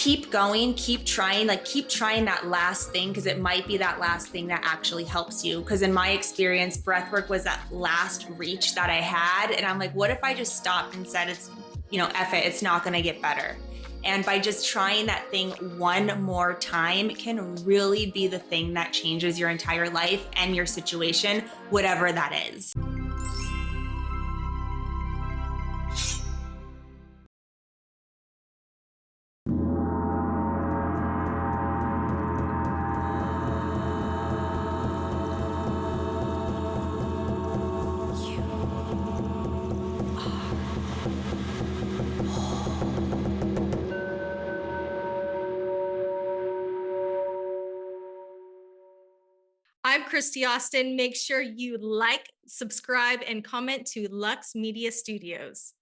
keep going, keep trying, like keep trying that last thing, because it might be that last thing that actually helps you. Because in my experience, breath work was that last reach that I had. And I'm like, what if I just stopped and said, it's, F it, it's not going to get better. And by just trying that thing one more time can really be the thing that changes your entire life and your situation, whatever that is. I'm Kristy Austin. Make sure you like, subscribe, and comment to Lux Media Studios.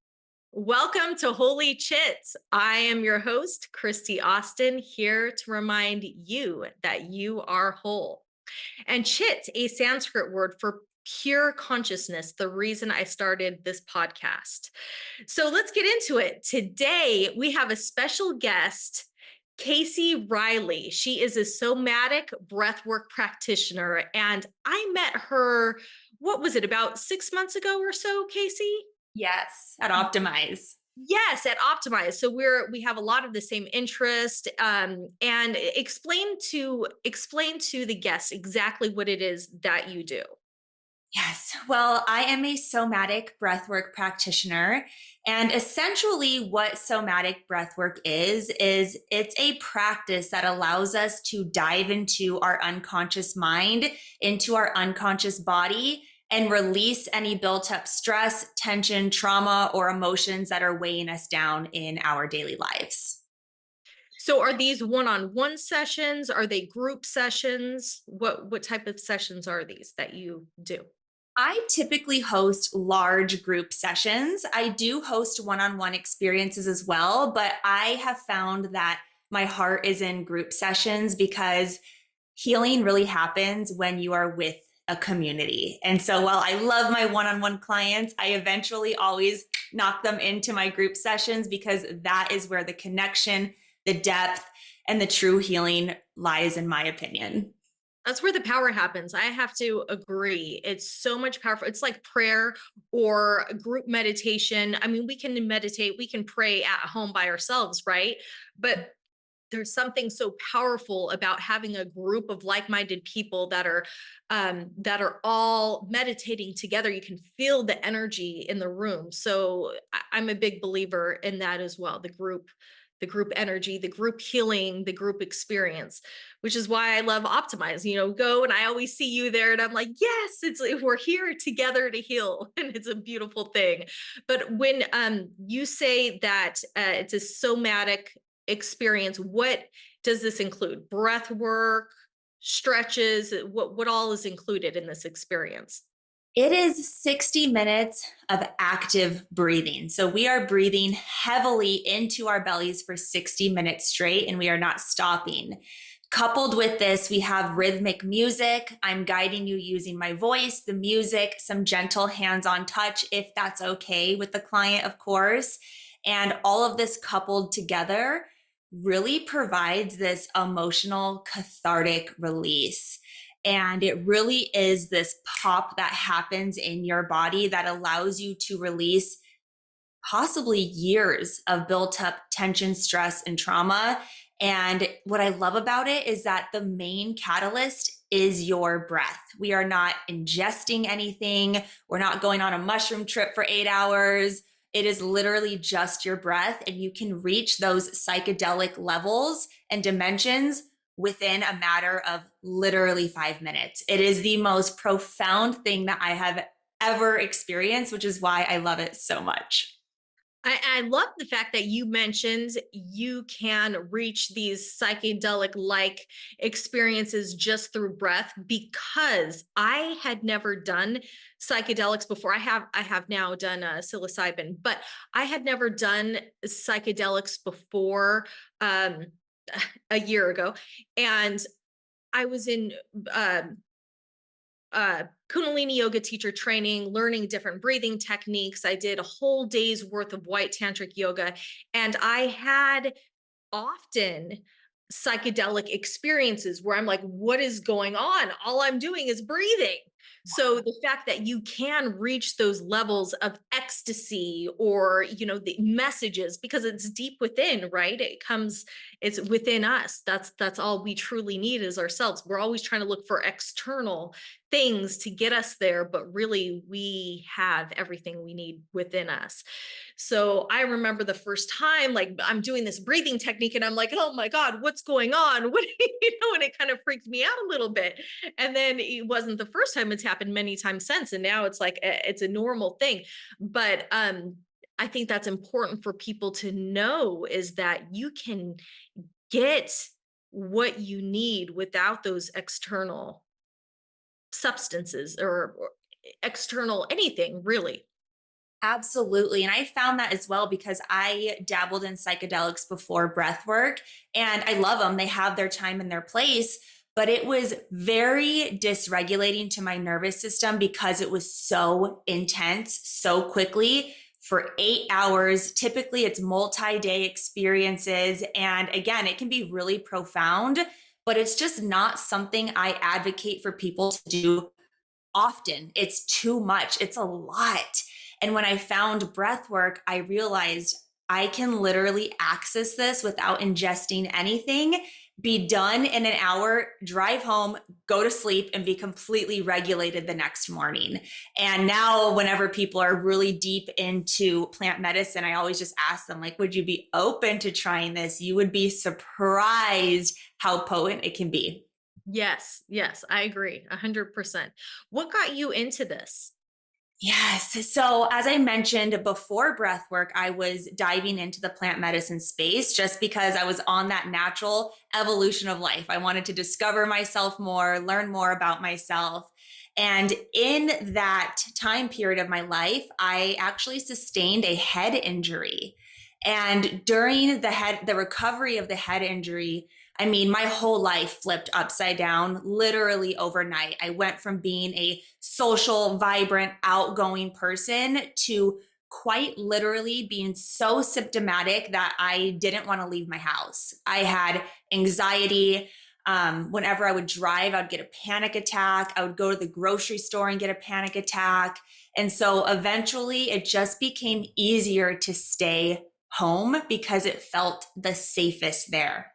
Welcome to Whole-ly Chit. I am your host, Kristy Austin, here to remind you that you are whole. And chit, a Sanskrit word for pure consciousness, the reason I started this podcast. So let's get into it. Today, we have a special guest, Casey Riley. She is a somatic breathwork practitioner, and I met her, what was it, about 6 months ago or so, Casey? Yes, at Optimize. Yes, at Optimize. So we have a lot of the same interest. And explain to the guests exactly what it is that you do. Yes. Well, I am a somatic breathwork practitioner. And essentially, what somatic breathwork is it's a practice that allows us to dive into our unconscious mind, into our unconscious body, and release any built up stress, tension, trauma, or emotions that are weighing us down in our daily lives. So are these one-on-one sessions? Are they group sessions? What type of sessions are these that you do? I typically host large group sessions. I do host one-on-one experiences as well, but I have found that my heart is in group sessions because healing really happens when you are with a community. And so while I love my one-on-one clients, I eventually always knock them into my group sessions because that is where the connection, the depth, and the true healing lies, in my opinion. That's where the power happens. I have to agree. It's so much powerful. It's like prayer or group meditation. I mean, we can meditate, we can pray at home by ourselves, right? But there's something so powerful about having a group of like-minded people that are all meditating together. You can feel the energy in the room. So I'm a big believer in that as well. The group energy, the group healing, the group experience, which is why I love Optimize. Go and I always see you there, and I'm like, yes, we're here together to heal, and it's a beautiful thing. But when you say that it's a somatic experience, what does this include? Breath work, stretches, what all is included in this experience? It is 60 minutes of active breathing. So we are breathing heavily into our bellies for 60 minutes straight, and we are not stopping. Coupled with this, we have rhythmic music. I'm guiding you using my voice, the music, some gentle hands-on touch, if that's okay with the client, of course. And all of this coupled together really provides this emotional cathartic release. And it really is this pop that happens in your body that allows you to release possibly years of built up tension, stress, and trauma. And what I love about it is that the main catalyst is your breath. We are not ingesting anything. We're not going on a mushroom trip for 8 hours. It is literally just your breath, and you can reach those psychedelic levels and dimensions within a matter of literally 5 minutes. It is the most profound thing that I have ever experienced, which is why I love it so much. I love the fact that you mentioned you can reach these psychedelic like experiences just through breath, because I had never done psychedelics before. I have now done psilocybin, but I had never done psychedelics before a year ago. And I was in Kundalini yoga teacher training, learning different breathing techniques. I did a whole day's worth of white tantric yoga, and I had often psychedelic experiences where I'm like, what is going on? All I'm doing is breathing. So the fact that you can reach those levels of ecstasy or, the messages, because it's deep within, right? It's within us. That's all we truly need is ourselves. We're always trying to look for external things to get us there, but really we have everything we need within us. So I remember the first time, like I'm doing this breathing technique and I'm like, oh my God, what's going on? And it kind of freaked me out a little bit. And then it wasn't the first time, it's happened many times since. And now it's like, it's a normal thing. But I think that's important for people to know is that you can get what you need without those external substances or external anything really. Absolutely. And I found that as well because I dabbled in psychedelics before breath work and I love them. They have their time and their place, but it was very dysregulating to my nervous system because it was so intense so quickly for 8 hours. Typically, it's multi-day experiences. And again, it can be really profound, but it's just not something I advocate for people to do often. It's too much. It's a lot. And when I found breath work, I realized I can literally access this without ingesting anything, be done in an hour, drive home, go to sleep, and be completely regulated the next morning. And now, whenever people are really deep into plant medicine, I always just ask them, like, would you be open to trying this? You would be surprised how potent it can be. Yes, yes, I agree 100%. What got you into this? Yes. So, as I mentioned before breath work, I was diving into the plant medicine space just because I was on that natural evolution of life. I wanted to discover myself more, learn more about myself. And in that time period of my life, I actually sustained a head injury. And during the recovery of the head injury, I mean, my whole life flipped upside down literally overnight. I went from being a social, vibrant, outgoing person to quite literally being so symptomatic that I didn't want to leave my house. I had anxiety. Whenever I would drive, I would get a panic attack. I would go to the grocery store and get a panic attack. And so eventually it just became easier to stay home because it felt the safest there.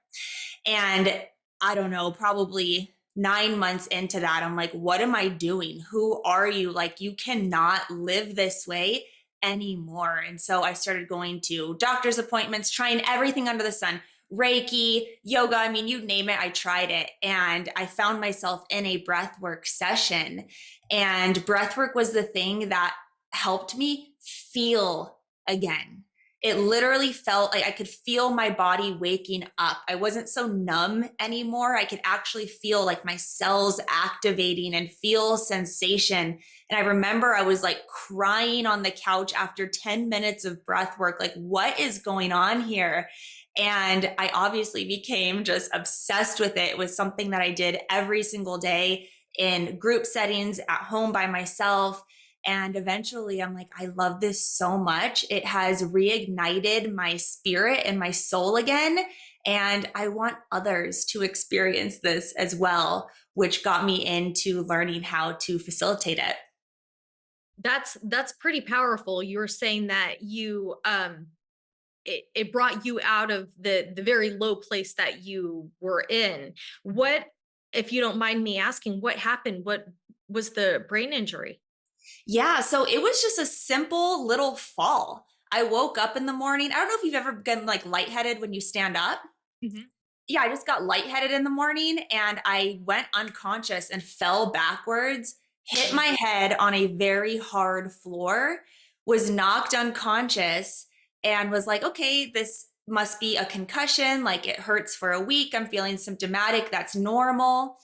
And I don't know, probably 9 months into that, I'm like, what am I doing? Who are you? Like, you cannot live this way anymore. And so I started going to doctor's appointments, trying everything under the sun. Reiki, yoga, I mean, you name it, I tried it. And I found myself in a breathwork session. And breathwork was the thing that helped me feel again. It literally felt like I could feel my body waking up. I wasn't so numb anymore. I could actually feel like my cells activating and feel sensation. And I remember I was like crying on the couch after 10 minutes of breath work. Like, what is going on here? And I obviously became just obsessed with it. It was something that I did every single day in group settings, at home by myself. And eventually I'm like, I love this so much. It has reignited my spirit and my soul again. And I want others to experience this as well, which got me into learning how to facilitate it. That's pretty powerful. You were saying that it brought you out of the very low place that you were in. What, if you don't mind me asking, what happened? What was the brain injury? Yeah, so it was just a simple little fall. I woke up in the morning. I don't know if you've ever been like lightheaded when you stand up. Mhm. Yeah, I just got lightheaded in the morning and I went unconscious and fell backwards, hit my head on a very hard floor, was knocked unconscious, and was like, okay, this must be a concussion. Like, it hurts for a week. I'm feeling symptomatic. That's normal.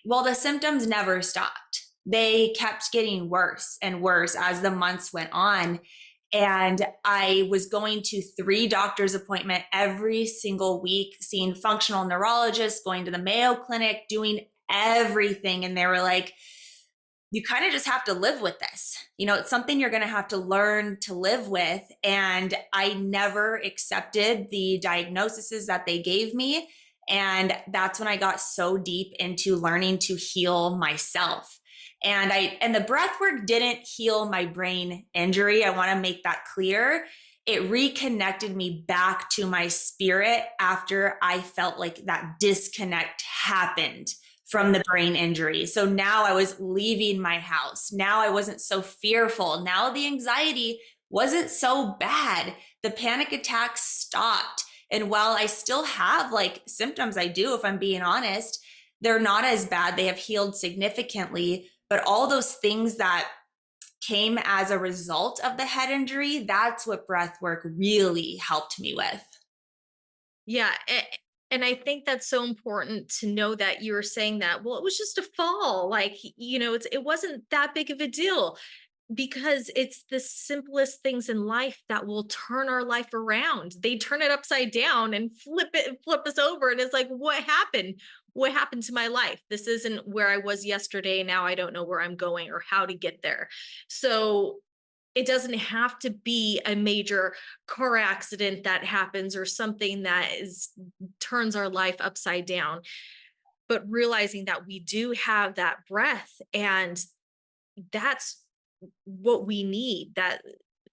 Well, the symptoms never stopped. They kept getting worse and worse as the months went on. And I was going to 3 doctor's appointments every single week, seeing functional neurologists, going to the Mayo Clinic, doing everything. And they were like, you kind of just have to live with this. It's something you're going to have to learn to live with. And I never accepted the diagnoses that they gave me. And that's when I got so deep into learning to heal myself. And the breath work didn't heal my brain injury. I want to make that clear. It reconnected me back to my spirit after I felt like that disconnect happened from the brain injury. So now I was leaving my house. Now I wasn't so fearful. Now the anxiety wasn't so bad. The panic attacks stopped. And while I still have like symptoms, I do, if I'm being honest, they're not as bad. They have healed significantly. But all those things that came as a result of the head injury, that's what breath work really helped me with. Yeah. And I think that's so important to know that you were saying that, well, it was just a fall. Like, it wasn't that big of a deal, because it's the simplest things in life that will turn our life around. They turn it upside down and flip it and flip us over. And it's like, what happened? What happened to my life? This isn't where I was yesterday. Now I don't know where I'm going or how to get there. So it doesn't have to be a major car accident that happens or something that turns our life upside down, but realizing that we do have that breath, and that's what we need. That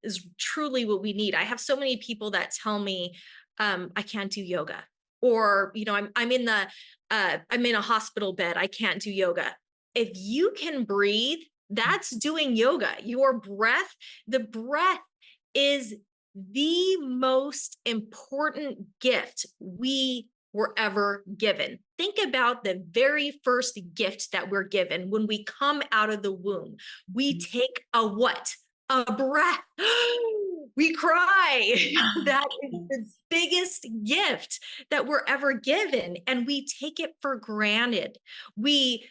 is truly what we need. I have so many people that tell me, I can't do yoga, or I'm in a hospital bed, I can't do yoga. If you can breathe, that's doing yoga. The breath is the most important gift we were ever given. Think about the very first gift that we're given when we come out of the womb. We take a what? A breath. We cry. That is the biggest gift that we're ever given, and we take it for granted. We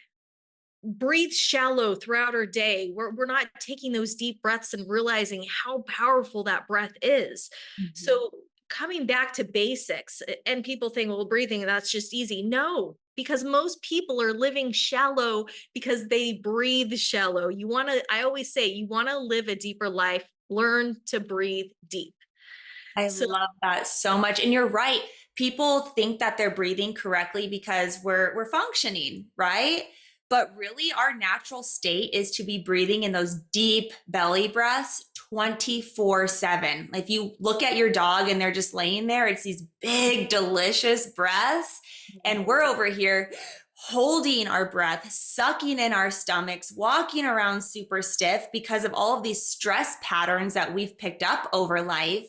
breathe shallow throughout our day. We're not taking those deep breaths and realizing how powerful that breath is. Mhm. So coming back to basics, and people think, well, breathing, that's just easy. No, because most people are living shallow because they breathe shallow. I always say, you want to live a deeper life, learn to breathe deep. I So love that so much. And you're right. People think that they're breathing correctly because we're functioning, right? But really our natural state is to be breathing in those deep belly breaths 24/7. If you look at your dog and they're just laying there, it's these big delicious breaths, and we're over here holding our breath, sucking in our stomachs, walking around super stiff because of all of these stress patterns that we've picked up over life.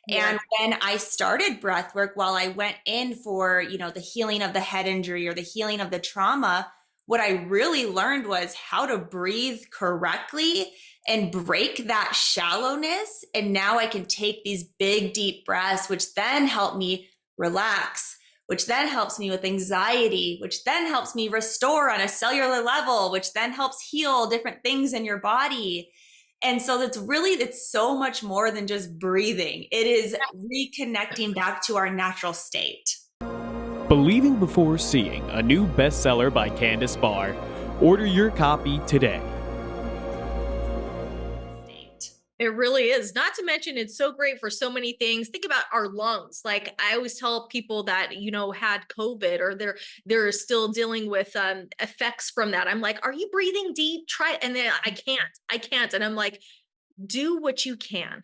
yeah, And when I started breath work, while I went in for, the healing of the head injury or the healing of the trauma, what I really learned was how to breathe correctly and break that shallowness. And now I can take these big, deep breaths, which then help me relax, which then helps me with anxiety, which then helps me restore on a cellular level, which then helps heal different things in your body. And so it's so much more than just breathing. It is reconnecting back to our natural state. Believing Before Seeing, a new bestseller by Candace Barr. Order your copy today. it really is. Not to mention, it's so great for so many things. Think about our lungs. Like I always tell people that, had COVID, or they're still dealing with effects from that. I'm like, are you breathing deep? Try it. And then I can't. And I'm like, do what you can,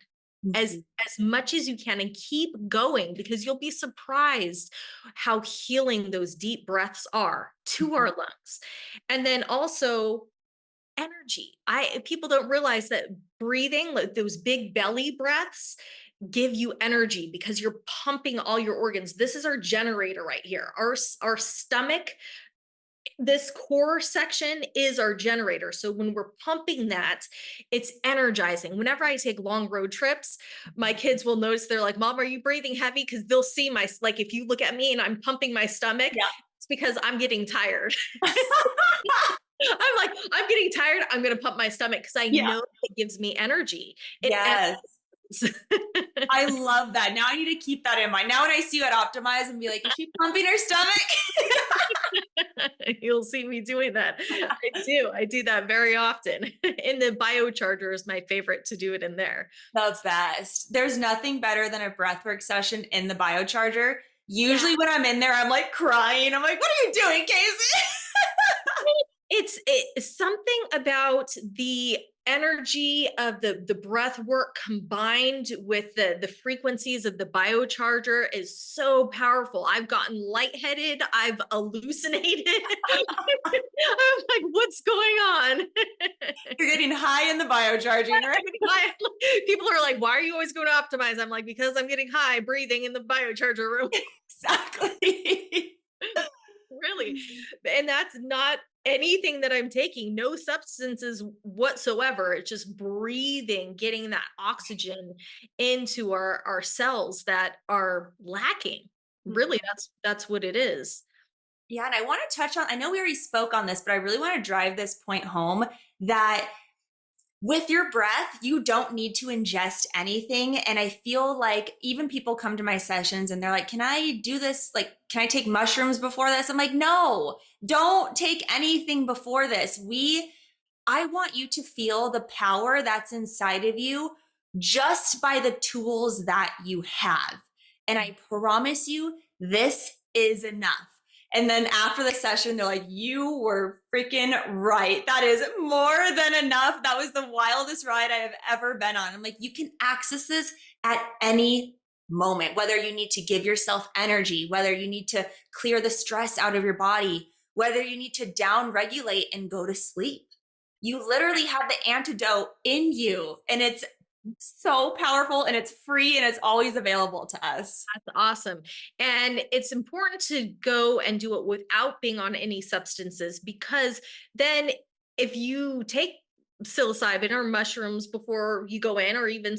as Mhm. much as you can, and keep going, because you'll be surprised how healing those deep breaths are to our lungs. And then also energy. People don't realize that breathing, like those big belly breaths, give you energy because you're pumping all your organs. This is our generator right here. Our stomach, this core section is our generator. So when we're pumping that, it's energizing. Whenever I take long road trips, my kids will notice, they're like, "Mom, are you breathing heavy?" Because they'll see like, if you look at me and I'm pumping my stomach, Yeah. it's because I'm getting tired. I'm like, I'm getting tired. I'm going to pump my stomach because I Yeah. know it gives me energy. It Yes. energizes. I love that. Now I need to keep that in mind. Now when I see you at Optimize and be like, is she pumping her stomach? You'll see me doing that. I do that very often. In the biocharger is my favorite to do it in there. The best. There's nothing better than a breathwork session in the biocharger. Yeah. Usually when I'm in there, I'm like crying. I'm like, what are you doing, Casey? It's something about the energy of the breath work combined with the frequencies of the biocharger is so powerful. I've gotten lightheaded, I've hallucinated. I'm like, what's going on? You're getting high in the biocharging, right? People are like, why are you always going to optimize? I'm like, because I'm getting high breathing in the biocharger room. Exactly. Really. And that's not anything that I'm taking, no substances whatsoever. It's just breathing, getting that oxygen into our cells that are lacking. Really, that's what it is. Yeah, and I want to touch on, I know we already spoke on this, but I really want to drive this point home that with your breath, you don't need to ingest anything. And I feel like even people come to my sessions and they're like, can I do this? Like, can I take mushrooms before this? I'm like, no, don't take anything before this. I want you to feel the power that's inside of you just by the tools that you have. And I promise you, this is enough. And then after the session, they're like, you were freaking right. That is more than enough. That was the wildest ride I have ever been on. I'm like, you can access this at any moment, whether you need to give yourself energy, whether you need to clear the stress out of your body, whether you need to down regulate and go to sleep. You literally have the antidote in you, and it's so powerful and it's free and it's always available to us. That's awesome. And it's important to go and do it without being on any substances, because then if you take psilocybin or mushrooms before you go in, or even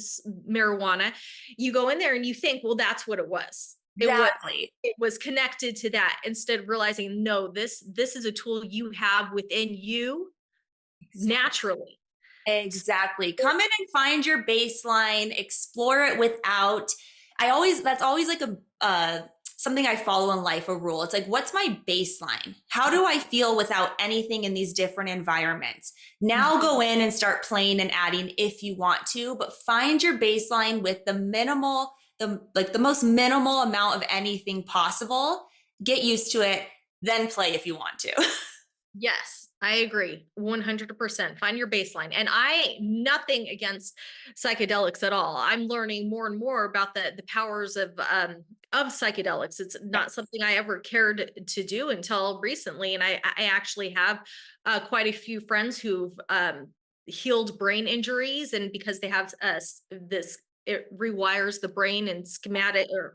marijuana, you go in there and you think, well, that's what it was. Exactly. It was connected to that, instead of realizing, no, this is a tool you have within you naturally. Exactly. Come in and find your baseline, explore it without. That's always like something I follow in life, a rule. It's like, what's my baseline? How do I feel without anything in these different environments? Now go in and start playing and adding if you want to, but find your baseline with the most minimal amount of anything possible. Get used to it, then play if you want to. Yes, I agree 100%. Find your baseline. And nothing against psychedelics at all. I'm learning more and more about the powers of psychedelics. It's not something I ever cared to do until recently. And I actually have quite a few friends who've healed brain injuries, and because they have it rewires the brain and schematic or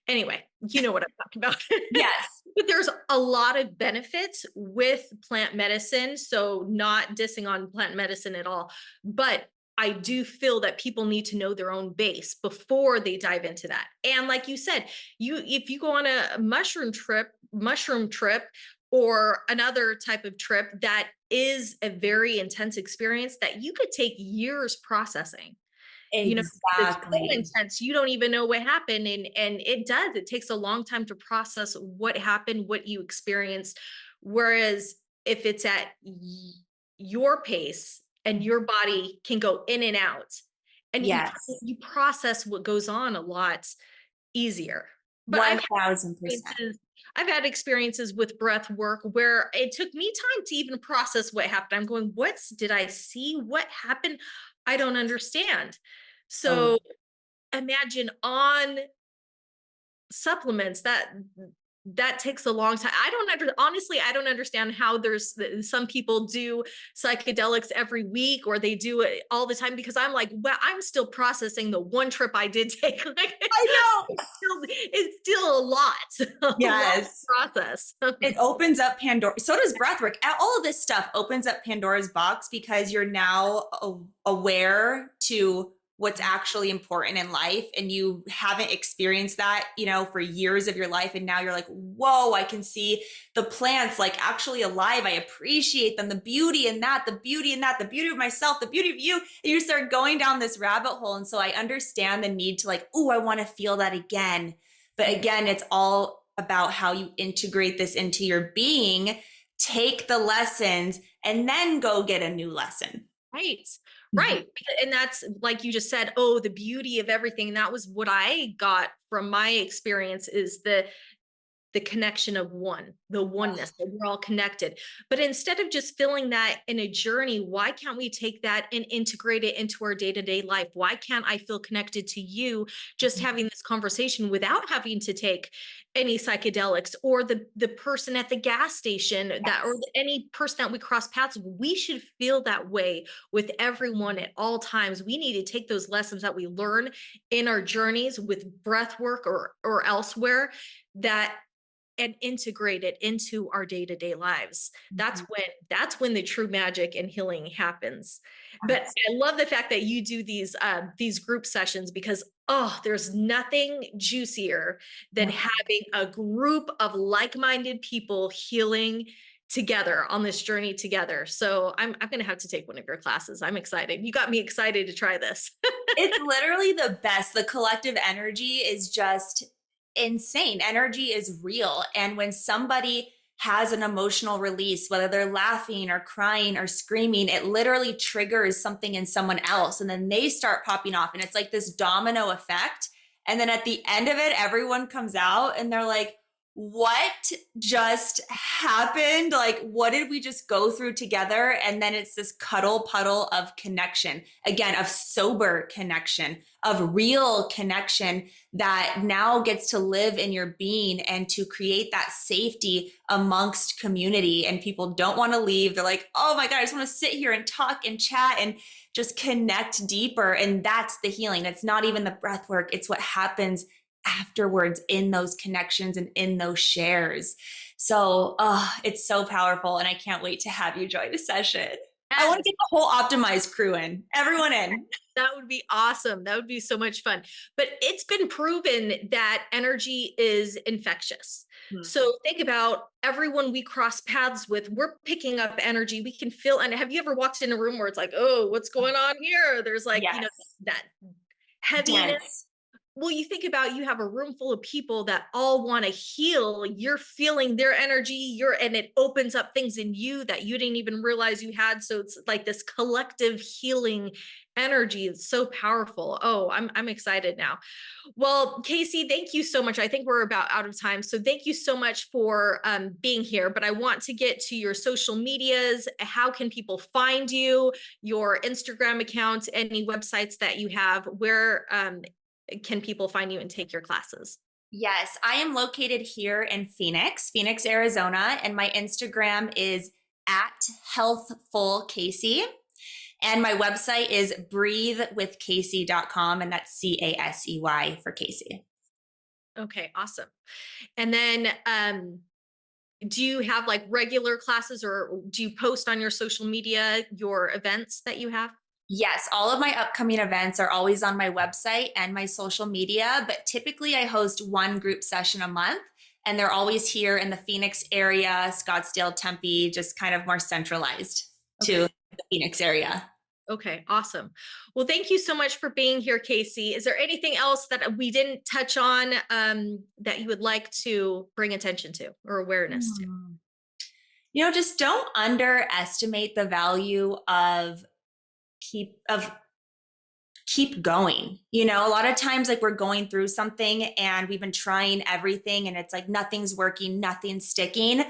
anyway, you know what I'm talking about. Yes. But there's a lot of benefits with plant medicine. So not dissing on plant medicine at all, but I do feel that people need to know their own base before they dive into that. And like you said, if you go on a mushroom trip or another type of trip that is a very intense experience that you could take years processing. It's so intense. You don't even know what happened. And it takes a long time to process what happened, what you experienced. Whereas if it's at your pace and your body can go in and out, and you process what goes on a lot easier. But 1,000%. I've had experiences with breath work where it took me time to even process what happened. I'm going, what did I see? What happened? I don't understand. So imagine on supplements that takes a long time. Honestly, I don't understand how there's some people do psychedelics every week, or they do it all the time, because I'm like, well, I'm still processing the one trip I did take. Like, I know. It's still a lot. Yes. A lot to process. It opens up Pandora. So does breathwork. All of this stuff opens up Pandora's box, because you're now aware to what's actually important in life, and you haven't experienced that, for years of your life. And now you're like, whoa, I can see the plants like actually alive. I appreciate them, the beauty in that, the beauty of myself, the beauty of you. And you start going down this rabbit hole. And so I understand the need to like, oh, I want to feel that again. But again, it's all about how you integrate this into your being, take the lessons, and then go get a new lesson. Right. Right. And that's like you just said, oh, the beauty of everything. And that was what I got from my experience is the connection of one, the oneness, that we're all connected. But instead of just feeling that in a journey, why can't we take that and integrate it into our day-to-day life? Why can't I feel connected to you just having this conversation without having to take any psychedelics, or the person at the gas station that, or any person that we cross paths with? We should feel that way with everyone at all times. We need to take those lessons that we learn in our journeys with breath work or elsewhere, that and integrate it into our day-to-day lives. That's when the true magic and healing happens. But I love the fact that you do these group sessions, because there's nothing juicier than having a group of like-minded people healing together on this journey together. So I'm going to have to take one of your classes. I'm excited. You got me excited to try this. It's literally the best. The collective energy is just insane. Energy is real. And when somebody has an emotional release, whether they're laughing or crying or screaming, it literally triggers something in someone else. And then they start popping off. And it's like this domino effect. And then at the end of it, everyone comes out and they're like, what just happened? Like, what did we just go through together? And then it's this cuddle puddle of connection, again, of sober connection, of real connection that now gets to live in your being and to create that safety amongst community. And people don't want to leave. They're like, oh my God, I just want to sit here and talk and chat and just connect deeper. And that's the healing. It's not even the breath work. It's what happens afterwards in those connections and in those shares. So it's so powerful. And I can't wait to have you join a session. I want to get the whole optimized crew in, everyone in. That would be awesome. That would be so much fun. But it's been proven that energy is infectious. So think about everyone we cross paths with, we're picking up energy. We can feel, and have you ever walked in a room where it's like, oh, what's going on here? There's like, that heaviness. Dense. Well, you think about, you have a room full of people that all want to heal. You're feeling their energy, and it opens up things in you that you didn't even realize you had. So it's like this collective healing energy. It's so powerful. Oh, I'm excited now. Well, Casey, thank you so much. I think we're about out of time. So thank you so much for being here. But I want to get to your social medias. How can people find you, your Instagram account, any websites that you have? Where can people find you and take your classes? Yes, I am located here in Phoenix, Arizona, and my Instagram is at healthfulcasey. And my website is breathewithcasey.com, and that's CASEY for Casey. Okay, awesome. And then do you have like regular classes, or do you post on your social media your events that you have? Yes, all of my upcoming events are always on my website and my social media, but typically I host one group session a month, and they're always here in the Phoenix area, Scottsdale, Tempe, just kind of more centralized to the Phoenix area. Okay, awesome. Well, thank you so much for being here, Casey. Is there anything else that we didn't touch on that you would like to bring attention to or awareness to? Just don't underestimate the value of keep going. A lot of times, like, we're going through something and we've been trying everything and it's like nothing's working, nothing's sticking.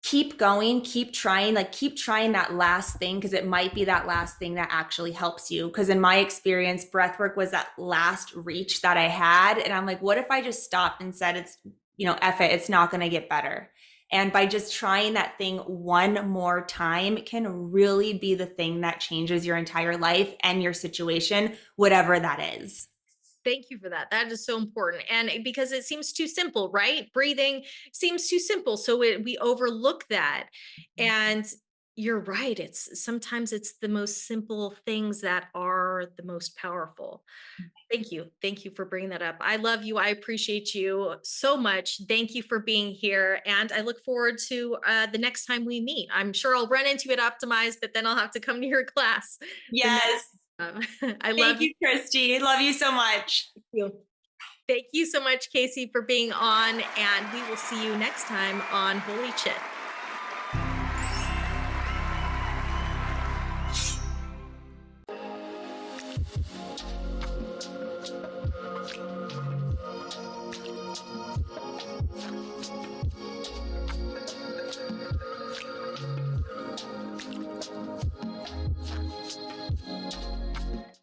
Keep going, keep trying that last thing, because it might be that last thing that actually helps you. Because in my experience, breathwork was that last reach that I had. And I'm like, what if I just stopped and said, F it, it's not going to get better. And by just trying that thing one more time, it can really be the thing that changes your entire life and your situation, whatever that is. Thank you for that. That is so important. And because it seems too simple, right? Breathing seems too simple. So we overlook that. And you're right. Sometimes it's the most simple things that are the most powerful. Thank you. Thank you for bringing that up. I love you. I appreciate you so much. Thank you for being here. And I look forward to the next time we meet. I'm sure I'll run into it optimized, but then I'll have to come to your class. Yes. I love you, Kristy. Love you so much. you. Thank you so much, Casey, for being on, and we will see you next time on Whole-ly Chit.